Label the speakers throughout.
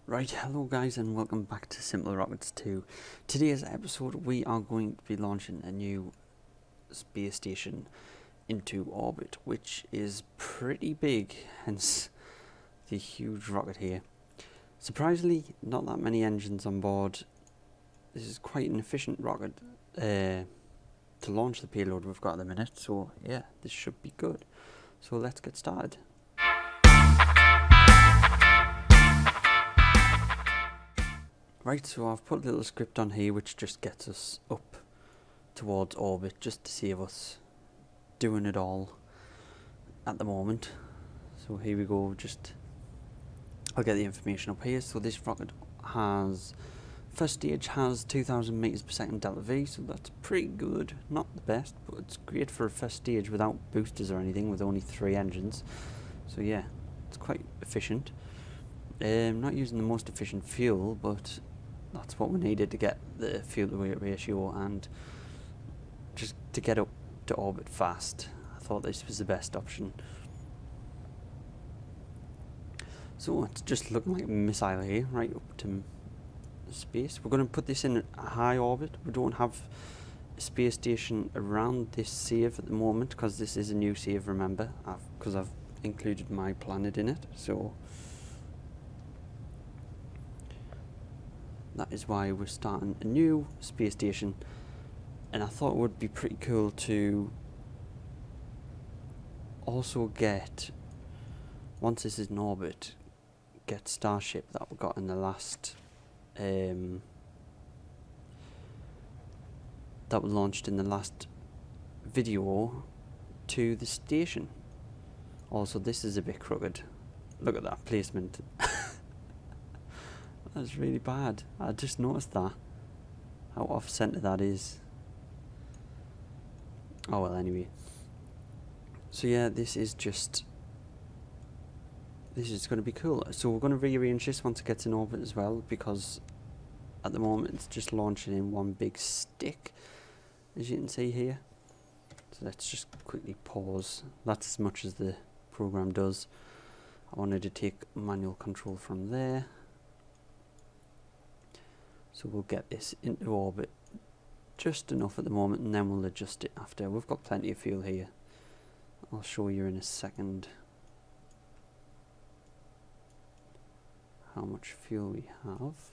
Speaker 1: Right, hello guys and welcome back to SimpleRockets 2. Today's episode we are going to be launching a new space station into orbit, which is pretty big, hence the huge rocket here. Surprisingly, not that many engines on board. This is quite an efficient rocket to launch the payload we've got at the minute, so yeah, this should be good. So let's get started. Right, so I've put a little script on here which just gets us up towards orbit, just to save us doing it all at the moment. So here we go, I'll get the information up here. So this rocket has, first stage has 2000 meters per second delta V, so that's pretty good. Not the best, but it's great for a first stage without boosters or anything, with only 3 engines. So yeah, it's quite efficient. Not using the most efficient fuel, but that's what we needed to get the fuel to weight ratio and just to get up to orbit fast. I thought this was the best option. So it's just looking like a missile here, right up to space. We're going to put this in a high orbit. We don't have a space station around this save at the moment because this is a new save, remember, because I've included my planet in it. So that is why we're starting a new space station, and I thought it would be pretty cool to also get, once this is in orbit, get Starship that we got in the last, that was launched in the last video, to the station. Also, this is a bit crooked. Look at that placement. That's really bad. I just noticed that. How off center that is. Oh well, anyway. So yeah, this is going to be cool. So we're going to rearrange this once it gets in orbit as well, because at the moment it's just launching in one big stick, as you can see here. So let's just quickly pause. That's as much as the program does. I wanted to take manual control from there. So we'll get this into orbit just enough at the moment, and then we'll adjust it after. We've got plenty of fuel here. I'll show you in a second how much fuel we have.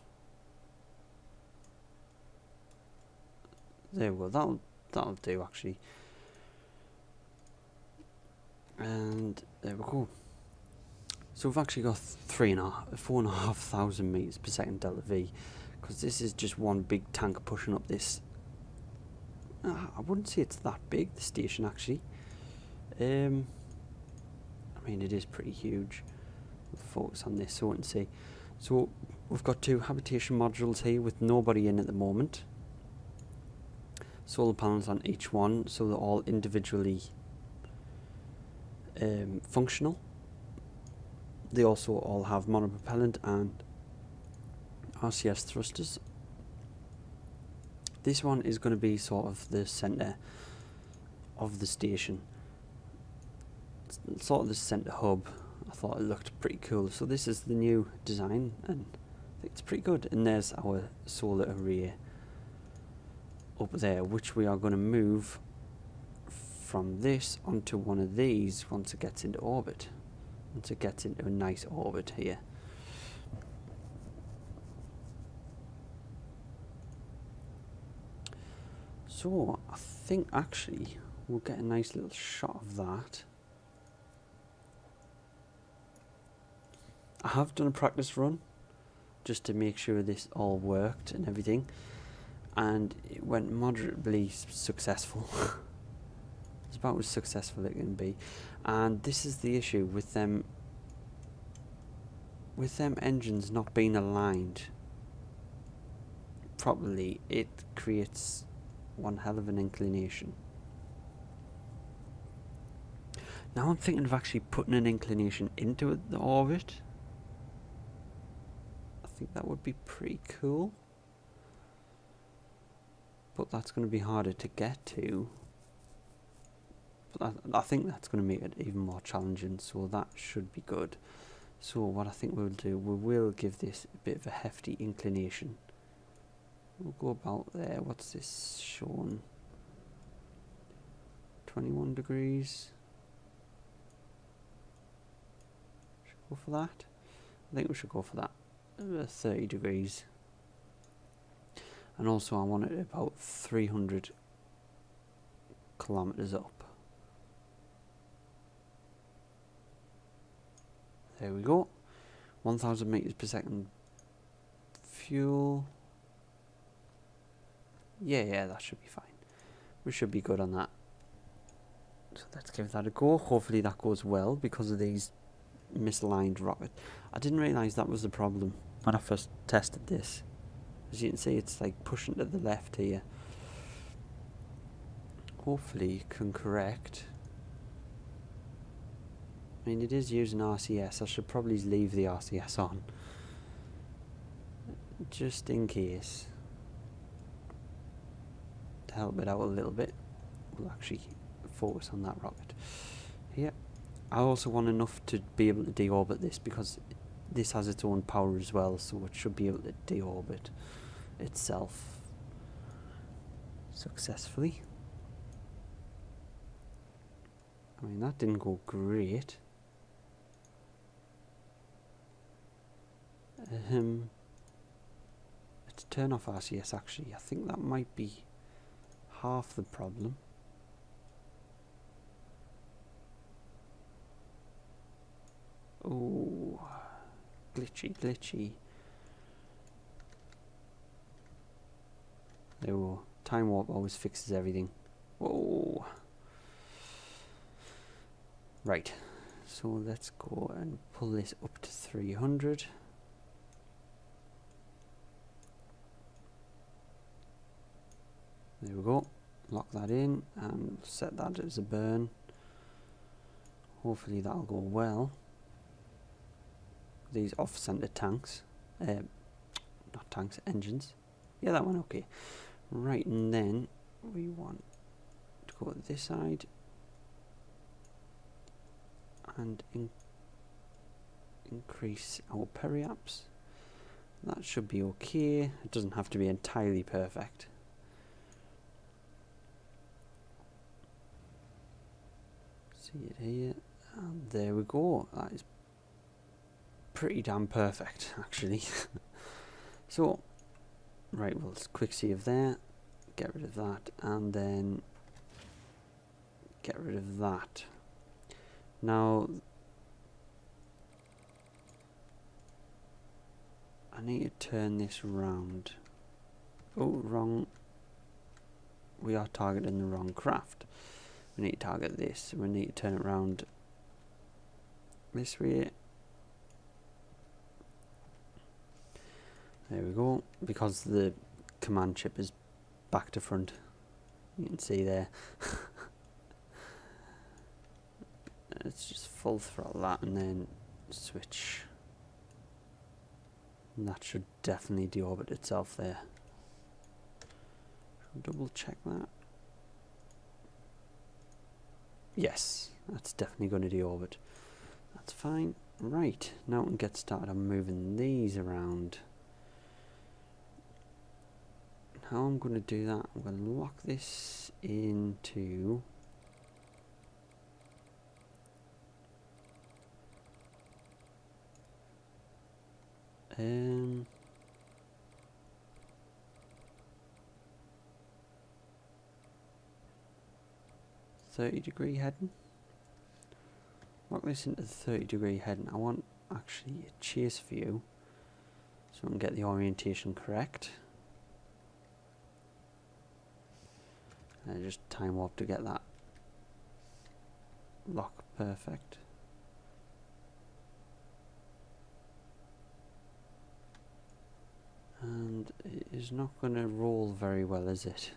Speaker 1: There we go. That'll do actually. And there we go. So we've actually got 4,500 meters per second delta V. Because this is just one big tank pushing up this. I wouldn't say it's that big, the station actually. I mean, it is pretty huge. We'll focus on this so we can see. So we've got 2 habitation modules here with nobody in at the moment. Solar panels on each one, so they're all individually functional. They also all have monopropellant and RCS thrusters. This one is going to be sort of the centre of the station, sort of the centre hub. I thought it looked pretty cool. So this is the new design, and I think it's pretty good. And there's our solar array up there, which we are going to move from this onto one of these once it gets into orbit. Once it gets into a nice orbit here. So I think actually we'll get a nice little shot of that. I have done a practice run just to make sure this all worked and everything, and it went moderately successful. It's about as successful as it can be, and this is the issue with them engines not being aligned properly. It creates one hell of an inclination. Now I'm thinking of actually putting an inclination into the orbit. I think that would be pretty cool, but that's going to be harder to get to. But I think that's going to make it even more challenging, so that should be good. So what I think we'll do, we will give this a bit of a hefty inclination. We'll go about there. What's this showing? 21 degrees. Should we go for that? I think we should go for that. 30 degrees. And also I want it about 300 kilometers up. There we go. 1000 meters per second fuel. Yeah, that should be fine. We should be good on that. So let's give that a go. Hopefully that goes well because of these misaligned rockets. I didn't realise that was the problem when I first tested this. As you can see, it's like pushing to the left here. Hopefully it can correct. I mean, it is using RCS. I should probably leave the RCS on, just in case. To help it out a little bit, we'll actually focus on that rocket. Here, I also want enough to be able to deorbit this because this has its own power as well, so it should be able to deorbit itself successfully. I mean, that didn't go great. Let's turn off RCS actually. I think that might be half the problem. Oh, glitchy. There we go. Time warp always fixes everything. Whoa. Right. So let's go and pull this up to 300. There we go. Lock that in and set that as a burn. Hopefully that'll go well. These off-center tanks. Not tanks, engines. Yeah, that one okay. Right, and then we want to go to this side and increase our periaps. That should be okay. It doesn't have to be entirely perfect. See it here, and there we go. That is pretty damn perfect, actually. So, right, we'll quick save there, get rid of that, and then get rid of that. Now, I need to turn this round. Oh, wrong. We are targeting the wrong craft. We need to target this. We need to turn it around this way. There we go. Because the command chip is back to front. You can see there. Let's just full throttle that and then switch. And that should definitely deorbit itself there. Double check that. Yes, that's definitely going to deorbit. That's fine. Right, now we can get started on moving these around. How I'm going to do that, I'm going to lock this into 30-degree heading. Lock this into the 30-degree heading. I want actually a chase view so I can get the orientation correct. And just time warp to get that lock perfect. And it is not going to roll very well, is it?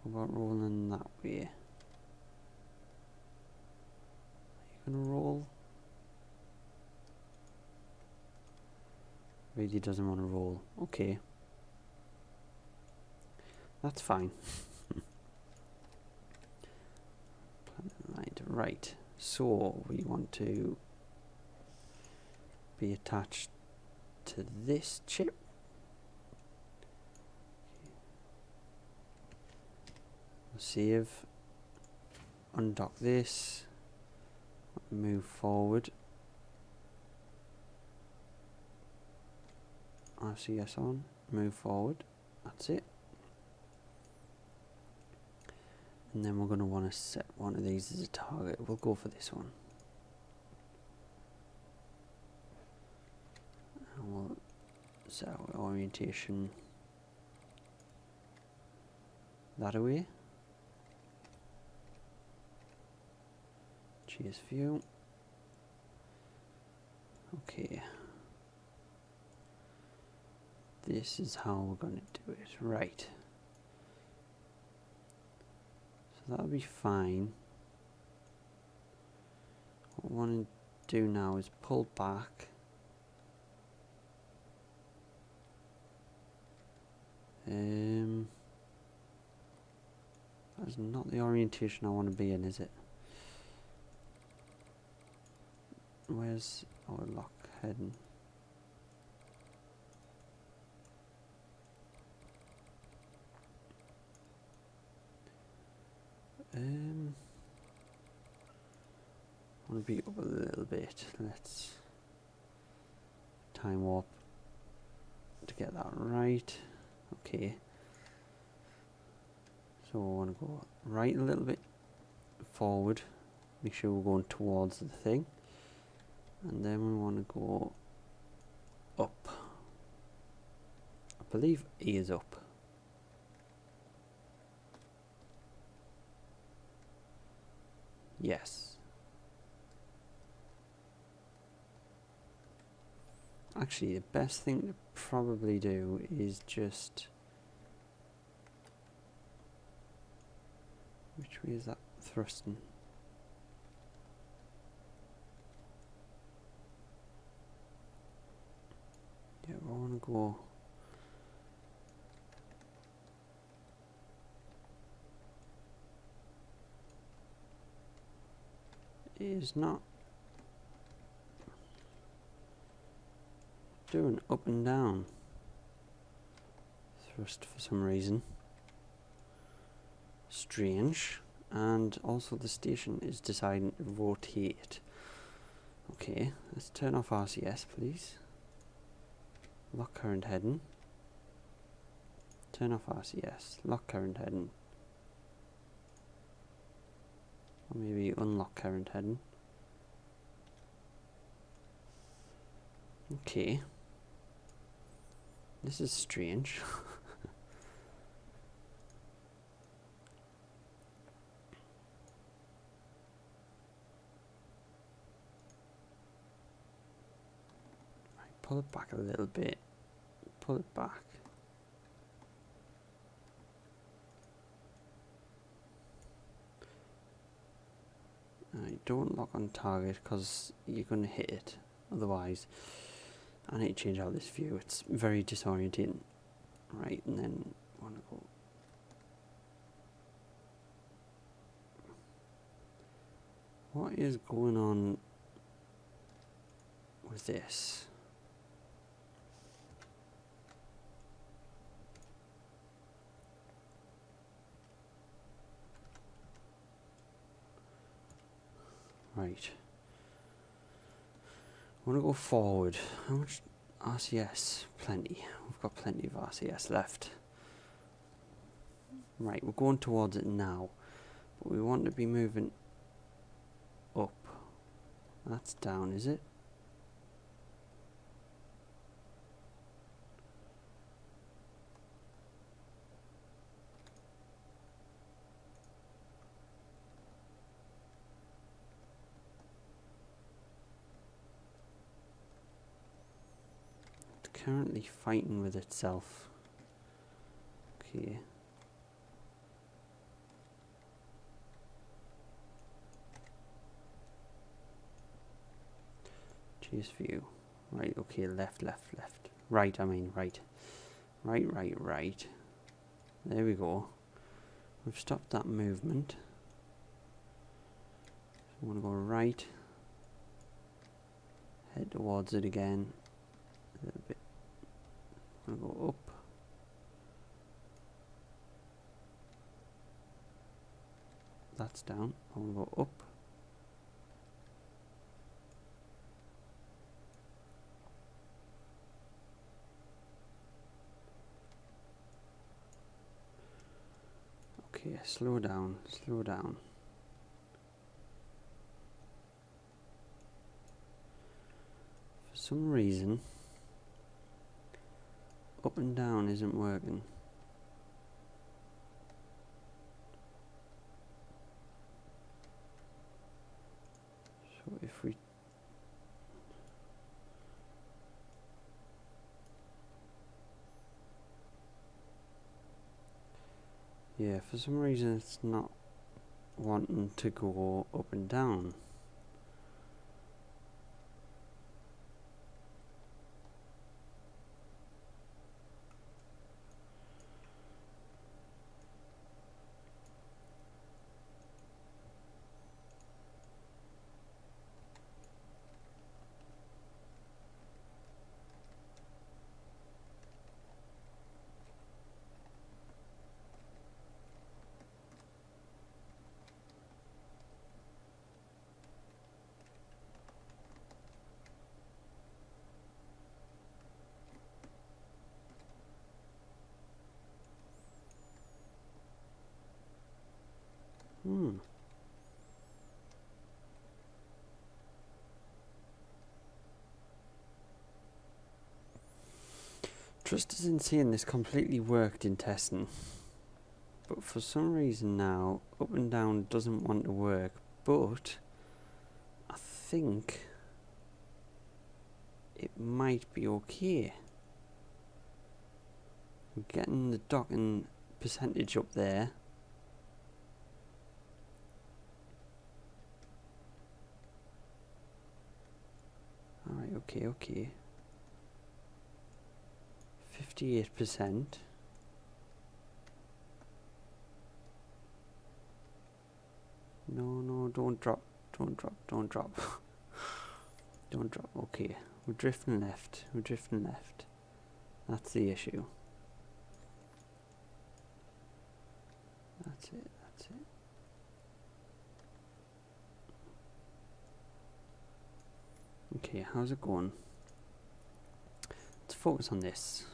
Speaker 1: How about rolling that way? Are you going to roll? Really doesn't want to roll. Okay. That's fine. Right, so we want to be attached to this chip. Save, undock this, move forward, RCS on, move forward, that's it. And then we're going to want to set one of these as a target. We'll go for this one. And we'll set our orientation that away. Chase view. Okay. This is how we're going to do it. Right. So that'll be fine. What we want to do now is pull back. That's not the orientation I want to be in, is it? Where's our lock heading? I want to be up a little bit. Let's time warp to get that right. Okay. So we want to go right a little bit, forward, make sure we're going towards the thing, and then we want to go up. I believe E is up. Yes. Actually, the best thing to probably do is just... Which way is that thrusting? Yeah, I want to go... It is not doing up and down thrust for some reason. Strange. And also the station is deciding to rotate. Okay, let's turn off RCS, please. Lock current heading. Turn off RCS. Lock current heading. Or maybe unlock current heading. Okay. This is strange. Pull it back a little bit. Pull it back. Don't lock on target because you're going to hit it. Otherwise, I need to change out this view. It's very disorienting. Right, and then I want to go. What is going on with this? Right. I want to go forward. How much RCS? Plenty. We've got plenty of RCS left. Right, we're going towards it now. But we want to be moving up. That's down, is it? Currently fighting with itself. Okay. Chase view. Right, okay, left, left, left. Right, I mean right. Right, right, right. There we go. We've stopped that movement. So I want to go right. head towards it again a little bit. I'll go up. That's down. I'll go up. Okay, slow down, slow down. For some reason, up and down isn't working. So if we for some reason it's not wanting to go up and down. Trust us in saying this completely worked in testing, but for some reason now up and down doesn't want to work, but I think it might be okay. We're getting the docking percentage up there. Alright, okay. 58%. No, don't drop. Don't drop. Okay, we're drifting left. That's the issue. That's it. Okay, how's it going? Let's focus on this.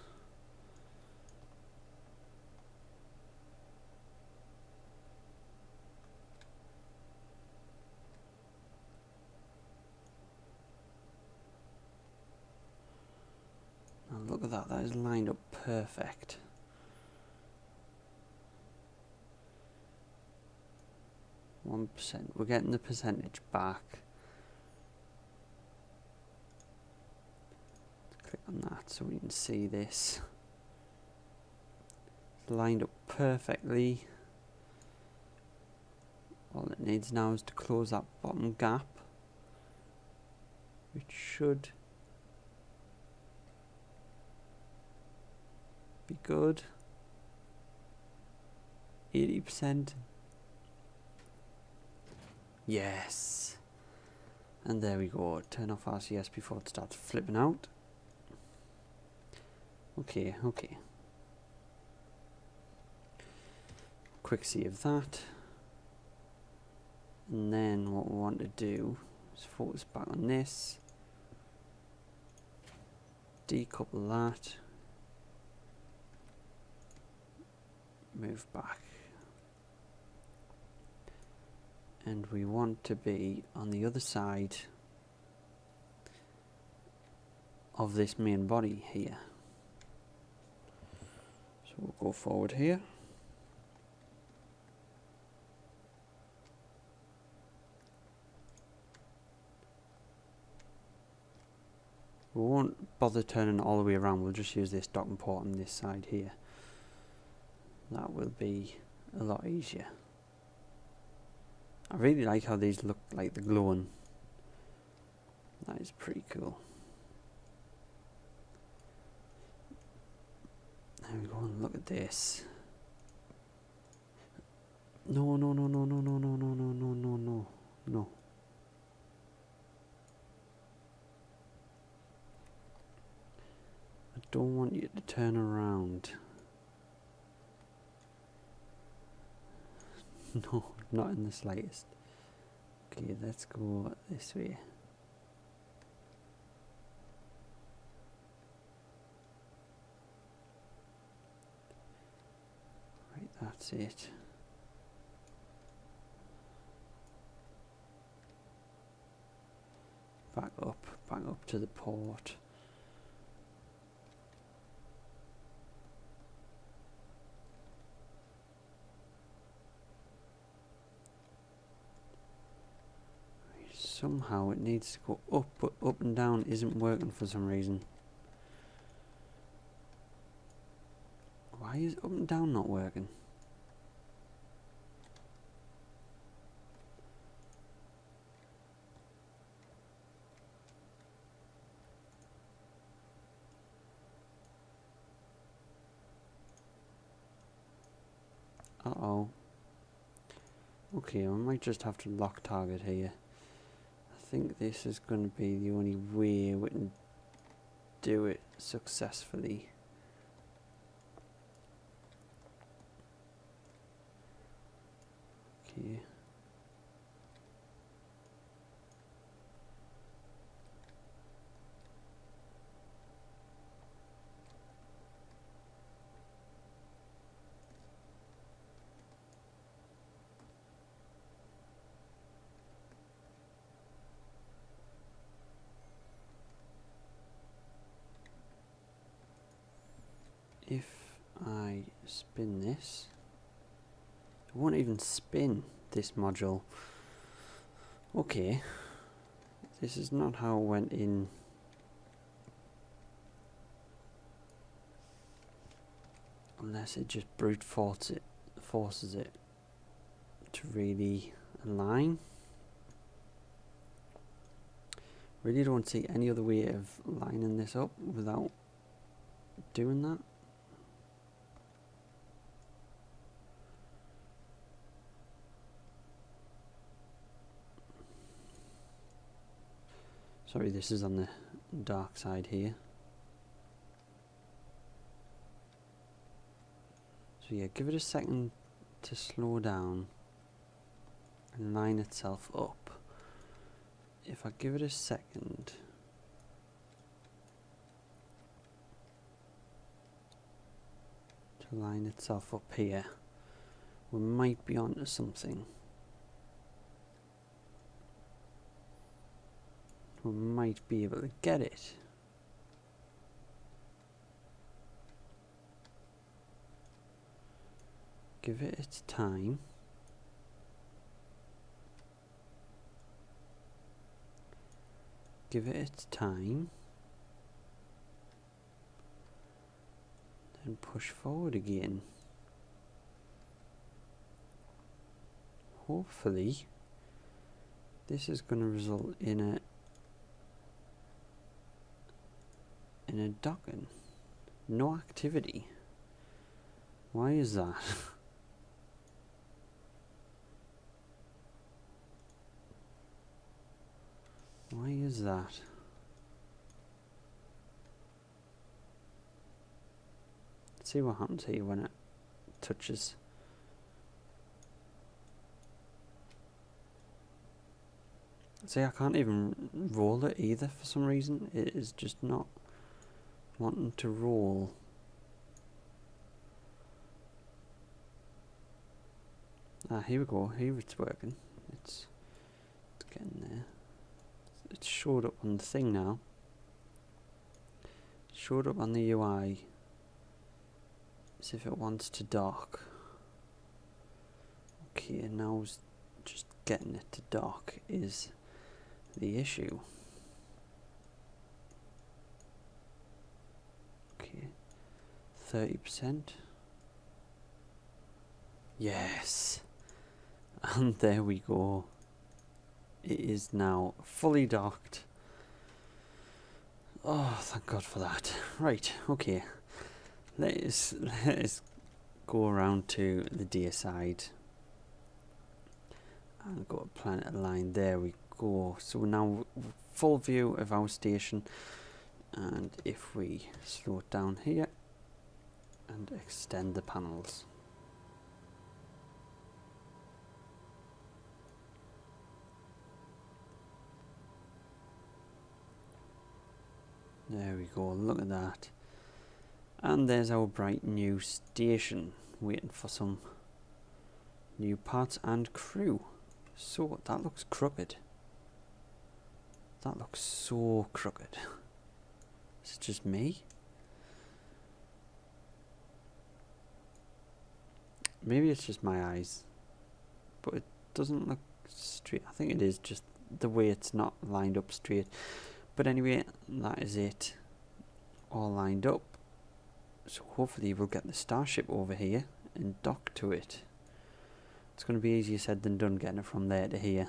Speaker 1: Now look at that, that is lined up perfect. %. We're getting the percentage back. Click on that so we can see this. It's lined up perfectly. All it needs now is to close that bottom gap, which should be good. 80%. Yes. And there we go. Turn off RCS before it starts flipping out. Okay. Quick save that. And then what we want to do is focus back on this. Decouple that. Move back. And we want to be on the other side of this main body here. So we'll go forward here. We won't bother turning all the way around, we'll just use this docking port on this side here. That will be a lot easier. I really like how these look like they're glowing. That is pretty cool. There we go, and look at this. No. don't want you to turn around. No, not in the slightest. Okay, let's go this way. Right, that's it. Back up to the port. Somehow it needs to go up, but up and down isn't working for some reason. Why is up and down not working? Uh-oh. Okay, I might just have to lock target here. I think this is going to be the only way we can do it successfully. Okay. If I spin this, it won't even spin this module. Okay, this is not how it went in. Unless it just brute forces it to really align. Really don't see any other way of lining this up without doing that. Sorry, this is on the dark side here. So yeah, give it a second to slow down and line itself up. If I give it a second to line itself up here, we might be onto something. We might be able to get it. Give it its time. Give it its time. Then push forward again. Hopefully, this is going to result in a docking. No activity. Why is that? Why is that? Let's see what happens here when it touches. See, I can't even roll it either for some reason. It is just not wanting to roll. Ah, here we go. Here it's working. It's getting there. It's showed up on the thing now. It's showed up on the UI as if it wants to dock. Okay, and now just getting it to dock is the issue. Okay, 30%. Yes, and there we go. It is now fully docked. Oh, thank God for that. Right, okay. Let's go around to the day side and go to planet align. There we go. So now full view of our station. And if we slow it down here and extend the panels, there we go, look at that. And there's our bright new station, waiting for some new parts and crew. So, that looks crooked. That looks so crooked. Is it just me? Maybe it's just my eyes. But it doesn't look straight. I think it is just the way it's not lined up straight. But anyway, that is it. All lined up. So hopefully we'll get the starship over here and dock to it. It's going to be easier said than done getting it from there to here.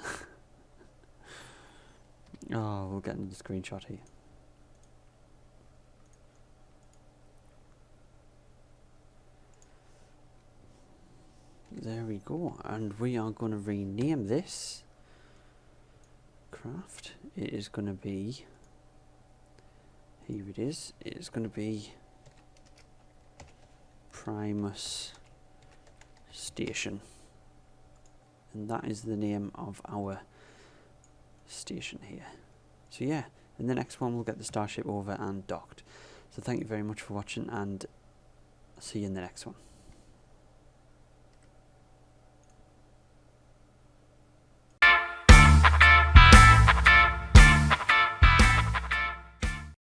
Speaker 1: Oh, we'll get the screenshot here. There we go. And we are going to rename this craft. It is going to be... Here it is. It is going to be Primus Station. And that is the name of our station here. So yeah, in the next one we'll get the starship over and docked. So thank you very much for watching, and I'll see you in the next one.